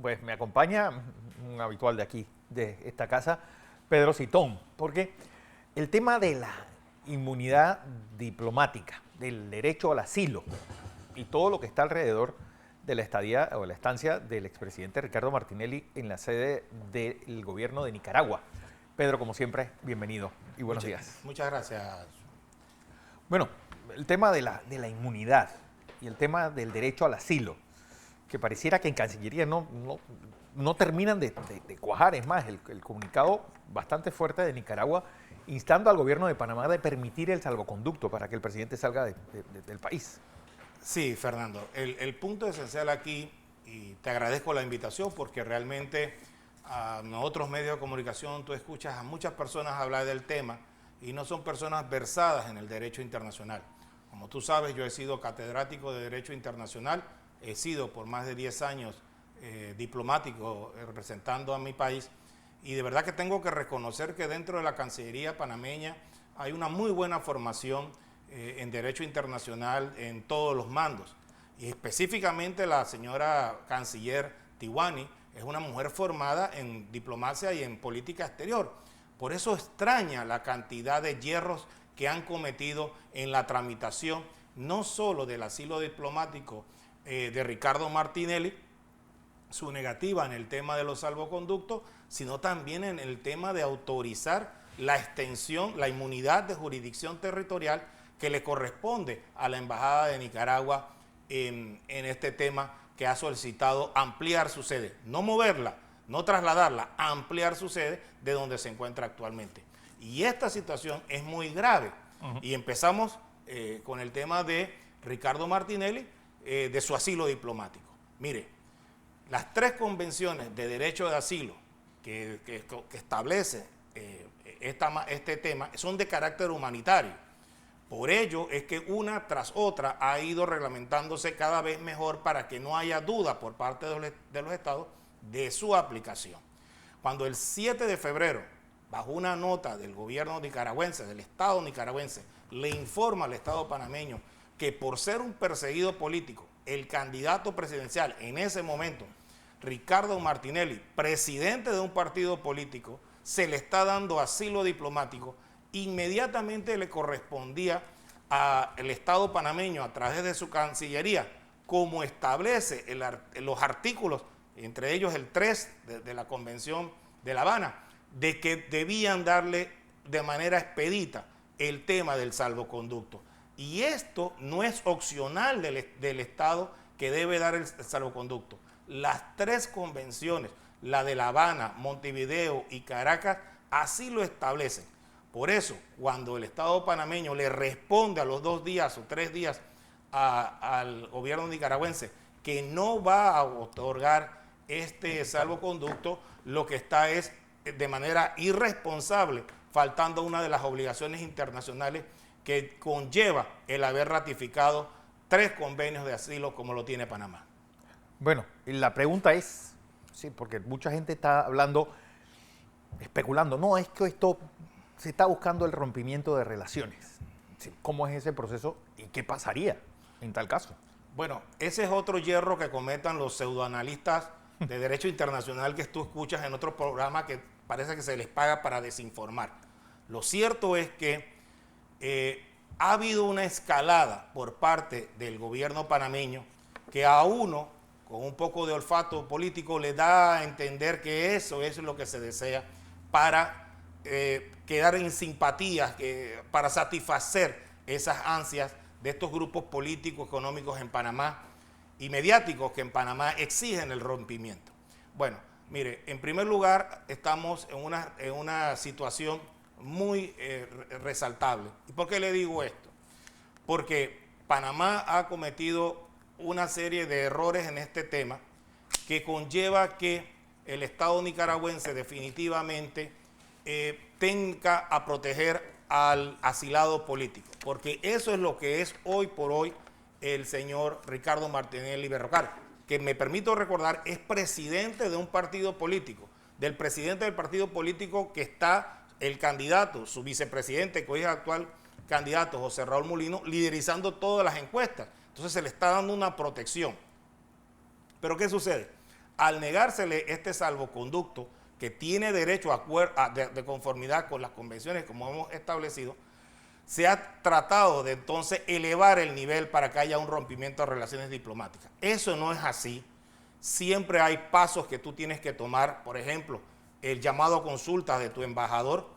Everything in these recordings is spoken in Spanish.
pues me acompaña un habitual de aquí, de esta casa, Pedro Citón, porque el tema de la inmunidad diplomática, del derecho al asilo y todo lo que está alrededor de la estadía o la estancia del expresidente Ricardo Martinelli en la sede del gobierno de Nicaragua. Pedro, como siempre, bienvenido y buenos días. Muchas gracias. Bueno, el tema de la inmunidad y el tema del derecho al asilo, que pareciera que en Cancillería no terminan de cuajar. Es más, el comunicado bastante fuerte de Nicaragua instando al gobierno de Panamá de permitir el salvoconducto para que el presidente salga del país. Sí, Fernando, el punto esencial aquí, y te agradezco la invitación porque realmente en otros medios de comunicación tú escuchas a muchas personas hablar del tema y no son personas versadas en el derecho internacional. Como tú sabes, yo he sido catedrático de Derecho Internacional, he sido por más de 10 años diplomático representando a mi país y de verdad que tengo que reconocer que dentro de la Cancillería panameña hay una muy buena formación en Derecho Internacional en todos los mandos. Y específicamente la señora canciller Tiwani es una mujer formada en diplomacia y en política exterior. Por eso extraña la cantidad de hierros que han cometido en la tramitación, no solo del asilo diplomático de Ricardo Martinelli, su negativa en el tema de los salvoconductos, sino también en el tema de autorizar la extensión, la inmunidad de jurisdicción territorial que le corresponde a la Embajada de Nicaragua en este tema, que ha solicitado ampliar su sede, no moverla, no trasladarla, ampliar su sede de donde se encuentra actualmente. Y esta situación es muy grave. Y empezamos con el tema de Ricardo Martinelli, de su asilo diplomático. Mire, las 3 convenciones de derecho de asilo que establecen este tema son de carácter humanitario. Por ello es que una tras otra ha ido reglamentándose cada vez mejor para que no haya duda por parte de los estados de su aplicación. Cuando el 7 de febrero, bajo una nota del gobierno nicaragüense, del Estado nicaragüense, le informa al Estado panameño que por ser un perseguido político, el candidato presidencial en ese momento, Ricardo Martinelli, presidente de un partido político, se le está dando asilo diplomático, inmediatamente le correspondía al Estado panameño a través de su Cancillería, como establece los artículos, entre ellos el 3 de la Convención de La Habana, de que debían darle de manera expedita el tema del salvoconducto. Y esto no es opcional del Estado que debe dar el salvoconducto. Las 3 convenciones, la de La Habana, Montevideo y Caracas, así lo establecen. Por eso, cuando el Estado panameño le responde a los 2 días o 3 días al gobierno nicaragüense que no va a otorgar este salvoconducto, lo que está es de manera irresponsable faltando una de las obligaciones internacionales que conlleva el haber ratificado 3 convenios de asilo como lo tiene Panamá. Bueno, la pregunta es, sí, porque mucha gente está hablando, especulando, no, es que esto se está buscando el rompimiento de relaciones. Sí, ¿cómo es ese proceso y qué pasaría en tal caso? Bueno, ese es otro hierro que cometan los pseudoanalistas de derecho internacional que tú escuchas en otros programas que parece que se les paga para desinformar. Lo cierto es que ha habido una escalada por parte del gobierno panameño que a uno, con un poco de olfato político, le da a entender que eso es lo que se desea para quedar en simpatía, para satisfacer esas ansias de estos grupos políticos, económicos en Panamá y mediáticos que en Panamá exigen el rompimiento. Bueno, mire, en primer lugar estamos en una situación muy resaltable. ¿Y por qué le digo esto? Porque Panamá ha cometido una serie de errores en este tema que conlleva que el Estado nicaragüense definitivamente tenga a proteger al asilado político, porque eso es lo que es hoy por hoy el señor Ricardo Martinelli Berrocal, que me permito recordar es presidente de un partido político, del presidente del partido político que está el candidato, su vicepresidente, que hoy es actual candidato, José Raúl Mulino, liderizando todas las encuestas. Entonces se le está dando una protección. Pero ¿qué sucede? Al negársele este salvoconducto que tiene derecho de conformidad con las convenciones como hemos establecido, se ha tratado de entonces elevar el nivel para que haya un rompimiento de relaciones diplomáticas. Eso no es así. Siempre hay pasos que tú tienes que tomar, por ejemplo, el llamado a consulta de tu embajador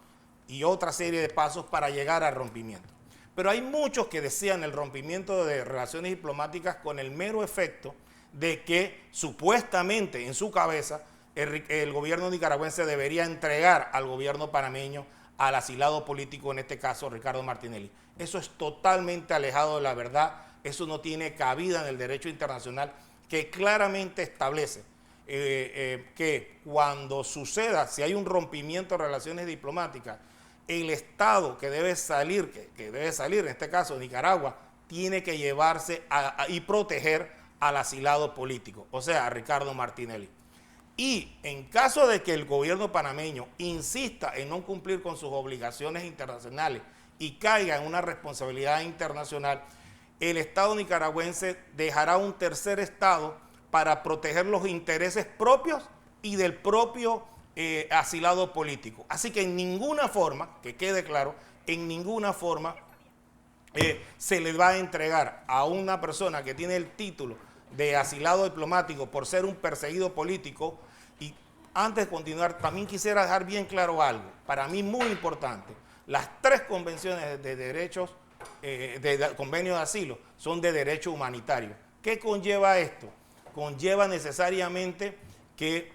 y otra serie de pasos para llegar al rompimiento. Pero hay muchos que desean el rompimiento de relaciones diplomáticas con el mero efecto de que supuestamente en su cabeza el gobierno nicaragüense debería entregar al gobierno panameño al asilado político, en este caso Ricardo Martinelli. Eso es totalmente alejado de la verdad, eso no tiene cabida en el derecho internacional que claramente establece que cuando suceda, si hay un rompimiento de relaciones diplomáticas, el Estado que debe salir, en este caso Nicaragua, tiene que llevarse y proteger al asilado político, o sea, a Ricardo Martinelli. Y en caso de que el gobierno panameño insista en no cumplir con sus obligaciones internacionales y caiga en una responsabilidad internacional, el Estado nicaragüense dejará un tercer Estado para proteger los intereses propios y del propio asilado político. Así que en ninguna forma, que quede claro, en ninguna forma se le va a entregar a una persona que tiene el título de asilado diplomático por ser un perseguido político. Y antes de continuar, también quisiera dejar bien claro algo, para mí muy importante. Las 3 convenciones de derechos, de convenio de asilo, son de derecho humanitario. ¿Qué conlleva esto? Conlleva necesariamente que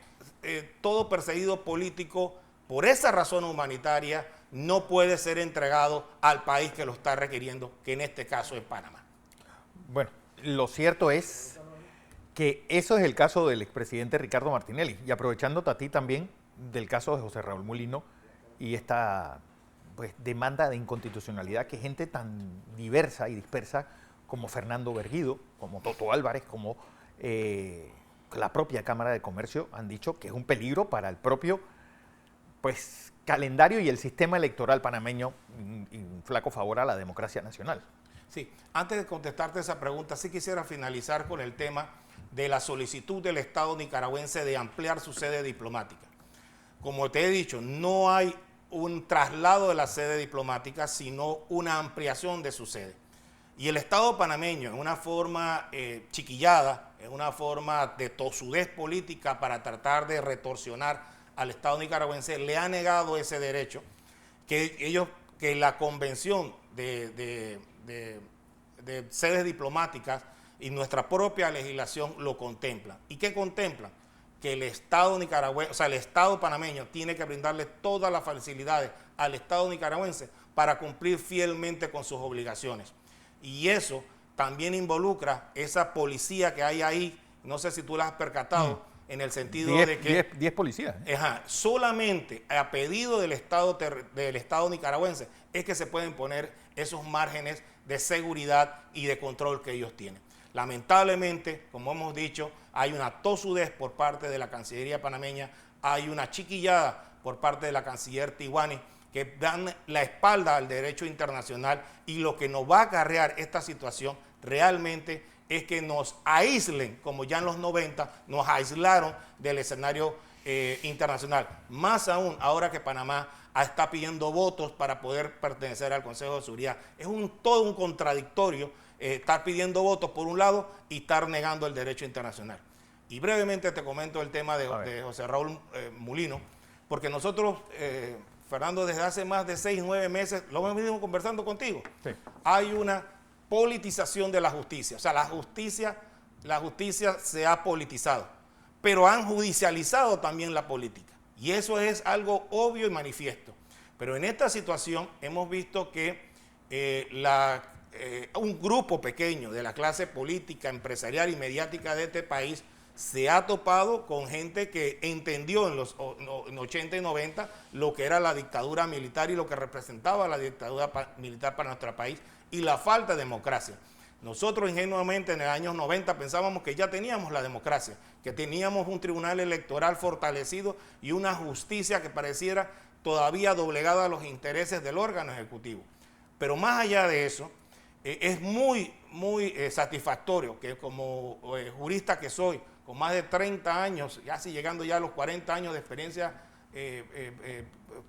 todo perseguido político, por esa razón humanitaria, no puede ser entregado al país que lo está requiriendo, que en este caso es Panamá. Bueno, lo cierto es que eso es el caso del expresidente Ricardo Martinelli. Y aprovechándote a ti también del caso de José Raúl Mulino y esta demanda de inconstitucionalidad que gente tan diversa y dispersa como Fernando Berguido, como Toto Álvarez, como la propia Cámara de Comercio han dicho que es un peligro para el propio calendario y el sistema electoral panameño, y un flaco favor a la democracia nacional. Sí, antes de contestarte esa pregunta, sí quisiera finalizar con el tema de la solicitud del Estado nicaragüense de ampliar su sede diplomática. Como te he dicho, no hay un traslado de la sede diplomática, sino una ampliación de su sede. Y el Estado panameño, en una forma chiquillada, en una forma de tosudez política para tratar de retorsionar al Estado nicaragüense, le ha negado ese derecho que la Convención de sedes diplomáticas y nuestra propia legislación lo contempla. ¿Y qué contempla? Que el Estado nicaragüense, o sea, el Estado panameño tiene que brindarle todas las facilidades al Estado nicaragüense para cumplir fielmente con sus obligaciones. Y eso también involucra esa policía que hay ahí, no sé si tú la has percatado, en el sentido de que 10 policías. Solamente a pedido del Estado nicaragüense es que se pueden poner esos márgenes de seguridad y de control que ellos tienen. Lamentablemente, como hemos dicho, hay una tosudez por parte de la Cancillería panameña, hay una chiquillada por parte de la canciller Tiwani, que dan la espalda al derecho internacional, y lo que nos va a acarrear esta situación realmente es que nos aíslen, como ya en los 90 nos aislaron del escenario internacional. Más aún ahora que Panamá está pidiendo votos para poder pertenecer al Consejo de Seguridad. Es todo un contradictorio estar pidiendo votos por un lado y estar negando el derecho internacional. Y brevemente te comento el tema de José Raúl Mulino, porque nosotros, Fernando, desde hace más de 6, 9 meses, lo hemos venido conversando contigo, sí. Hay una politización de la justicia. O sea, la justicia se ha politizado, pero han judicializado también la política. Y eso es algo obvio y manifiesto. Pero en esta situación hemos visto que un grupo pequeño de la clase política, empresarial y mediática de este país se ha topado con gente que entendió en los 80 y 90 lo que era la dictadura militar y lo que representaba la dictadura militar para nuestro país y la falta de democracia. Nosotros ingenuamente en el año 90 pensábamos que ya teníamos la democracia, que teníamos un tribunal electoral fortalecido y una justicia que pareciera todavía doblegada a los intereses del órgano ejecutivo. Pero más allá de eso, es muy satisfactorio que como jurista que soy, con más de 30 años, casi llegando ya a los 40 años de experiencia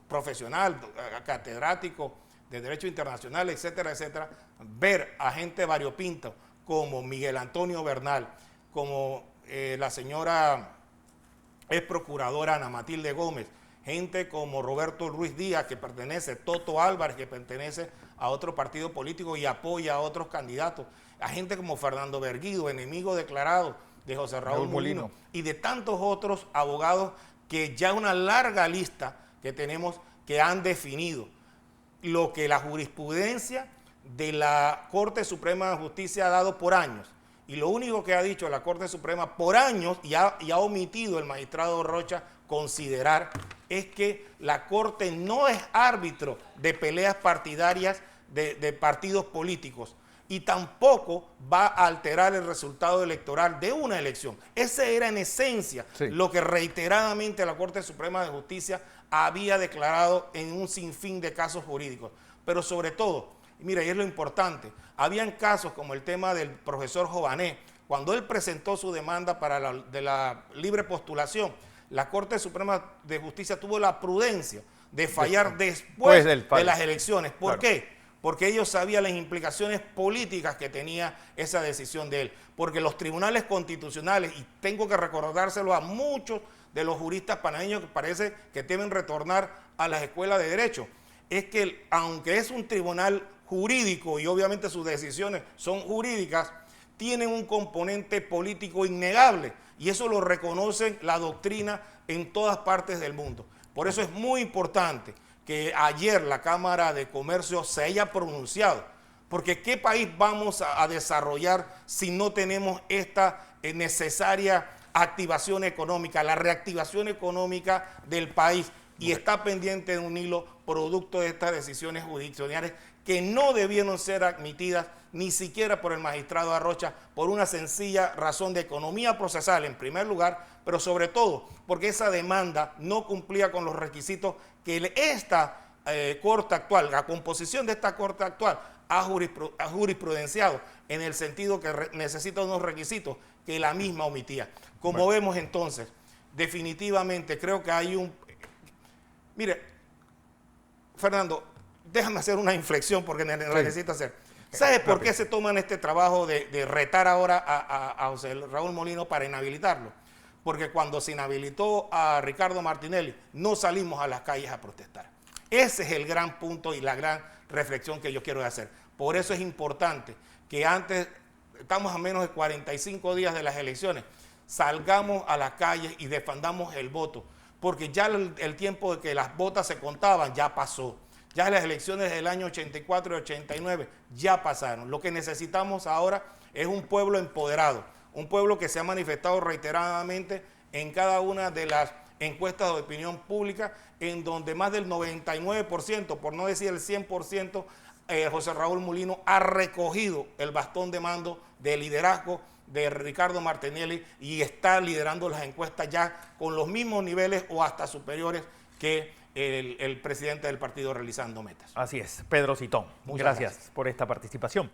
profesional, catedrático de Derecho Internacional, etcétera, etcétera, ver a gente variopinta como Miguel Antonio Bernal, como la señora ex procuradora Ana Matilde Gómez, gente como Roberto Ruiz Díaz, que pertenece, Toto Álvarez, que pertenece a otro partido político y apoya a otros candidatos, a gente como Fernando Berguido, enemigo declarado de José Raúl Mulino, y de tantos otros abogados que ya una larga lista que tenemos que han definido lo que la jurisprudencia de la Corte Suprema de Justicia ha dado por años. Y lo único que ha dicho la Corte Suprema por años, y ha omitido el magistrado Rocha considerar, es que la Corte no es árbitro de peleas partidarias de partidos políticos y tampoco va a alterar el resultado electoral de una elección. Ese era en esencia lo que reiteradamente la Corte Suprema de Justicia había declarado en un sinfín de casos jurídicos. Pero sobre todo, mira, y es lo importante, habían casos como el tema del profesor Jované, cuando él presentó su demanda de la libre postulación, la Corte Suprema de Justicia tuvo la prudencia de fallar después de las elecciones. ¿Por qué? Porque ellos sabían las implicaciones políticas que tenía esa decisión de él. Porque los tribunales constitucionales, y tengo que recordárselo a muchos de los juristas panameños que parece que deben retornar a las escuelas de derecho, es que aunque es un tribunal jurídico y obviamente sus decisiones son jurídicas, tienen un componente político innegable y eso lo reconoce la doctrina en todas partes del mundo. Por eso es muy importante que ayer la Cámara de Comercio se haya pronunciado, porque ¿qué país vamos a desarrollar si no tenemos esta necesaria activación económica, la reactivación económica del país? Y está pendiente de un hilo producto de estas decisiones judiciales que no debieron ser admitidas ni siquiera por el magistrado Arrocha por una sencilla razón de economía procesal en primer lugar, pero sobre todo porque esa demanda no cumplía con los requisitos que esta Corte actual, la composición de esta Corte actual ha jurisprudenciado en el sentido que necesita unos requisitos que la misma omitía. Como vemos entonces, definitivamente creo que hay un... Mire, Fernando, déjame hacer una inflexión porque necesito hacer. ¿Sabes por qué se toman este trabajo de retar ahora a José Raúl Mulino para inhabilitarlo? Porque cuando se inhabilitó a Ricardo Martinelli, no salimos a las calles a protestar. Ese es el gran punto y la gran reflexión que yo quiero hacer. Por eso es importante que antes, estamos a menos de 45 días de las elecciones, salgamos a las calles y defendamos el voto. Porque ya el tiempo de que las botas se contaban ya pasó. Ya las elecciones del año 84 y 89 ya pasaron. Lo que necesitamos ahora es un pueblo empoderado, un pueblo que se ha manifestado reiteradamente en cada una de las encuestas de opinión pública, en donde más del 99%, por no decir el 100%, José Raúl Mulino ha recogido el bastón de mando de liderazgo de Ricardo Martinelli y está liderando las encuestas ya con los mismos niveles o hasta superiores que el presidente del partido realizando metas. Así es, Pedro Citón. Muchas gracias por esta participación.